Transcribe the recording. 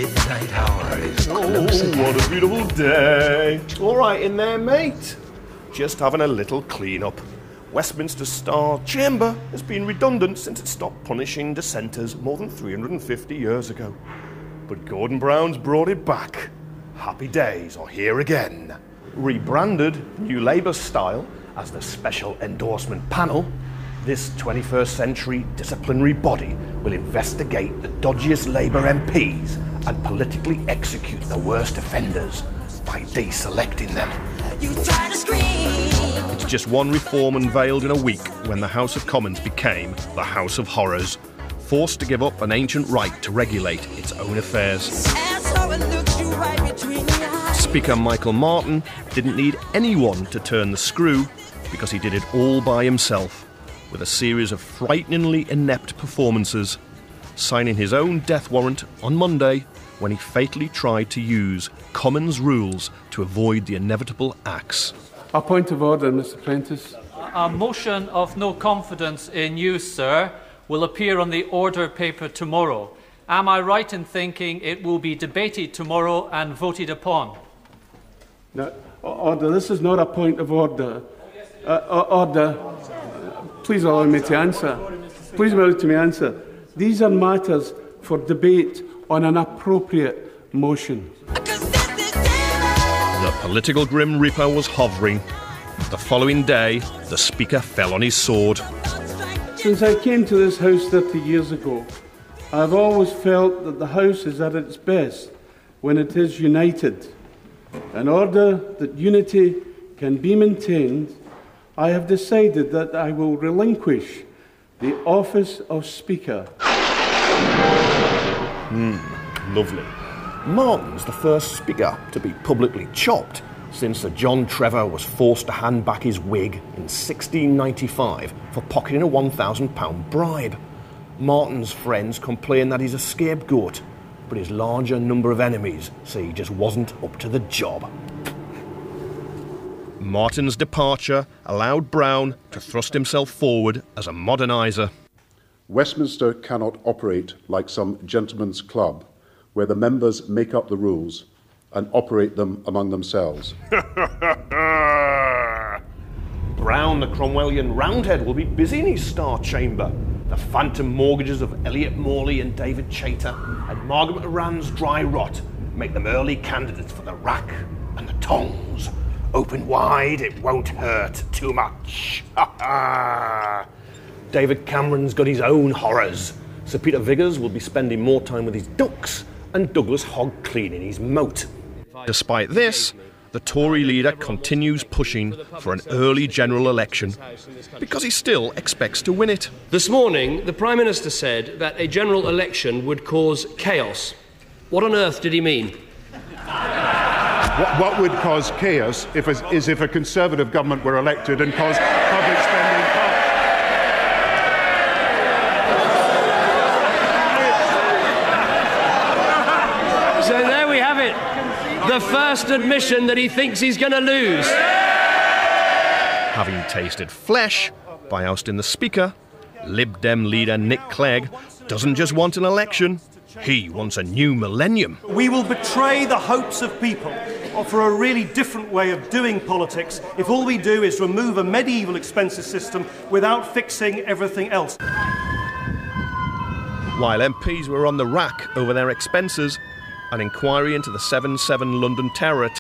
midnight hour is close at what a beautiful day. All right in there, mate. Just having a little clean-up. Westminster Star Chamber has been redundant since it stopped punishing dissenters more than 350 years ago. But Gordon Brown's brought it back. Happy days are here again. Rebranded New Labour style as the Special Endorsement Panel, this 21st century disciplinary body will investigate the dodgiest Labour MPs and politically execute the worst offenders by deselecting them. You try to scream. It's just one reform unveiled in a week when the House of Commons became the House of Horrors, forced to give up an ancient right to regulate its own affairs. Speaker Michael Martin didn't need anyone to turn the screw because he did it all by himself, with a series of frighteningly inept performances, signing his own death warrant on Monday when he fatally tried to use Commons rules to avoid the inevitable axe. A point of order, Mr. Prentice. A motion of no confidence in you, sir, will appear on the order paper tomorrow. Am I right in thinking it will be debated tomorrow and voted upon? No, order. This is not a point of order. Order. Please allow me to answer. Please allow me to answer. These are matters for debate on an appropriate motion. The political Grim Reaper was hovering. The following day, the Speaker fell on his sword. Since I came to this House 30 years ago, I have always felt that the House is at its best when it is united. In order that unity can be maintained, I have decided that I will relinquish the office of Speaker. Lovely. Martin's the first Speaker to be publicly chopped since Sir John Trevor was forced to hand back his wig in 1695 for pocketing a £1,000 bribe. Martin's friends complain that he's a scapegoat, but his larger number of enemies say he just wasn't up to the job. Martin's departure allowed Brown to thrust himself forward as a moderniser. Westminster cannot operate like some gentleman's club, where the members make up the rules and operate them among themselves. Brown, the Cromwellian Roundhead, will be busy in his Star Chamber. The phantom mortgages of Elliot Morley and David Chater and Margaret Moran's dry rot make them early candidates for the rack and the tongs. Open wide, it won't hurt too much. David Cameron's got his own horrors. Sir Peter Viggers will be spending more time with his ducks and Douglas Hogg cleaning his moat. Despite this, the Tory leader continues pushing for an early general election because he still expects to win it. This morning, the Prime Minister said that a general election would cause chaos. What on earth did he mean? What would cause chaos is if a Conservative government were elected and caused public spending cuts. So there we have it. The first admission that he thinks he's going to lose. Having tasted flesh by ousting the Speaker, Lib Dem leader Nick Clegg doesn't just want an election, he wants a new millennium. We will betray the hopes of people for a really different way of doing politics if all we do is remove a medieval expenses system without fixing everything else. While MPs were on the rack over their expenses, an inquiry into the 7/7 London terror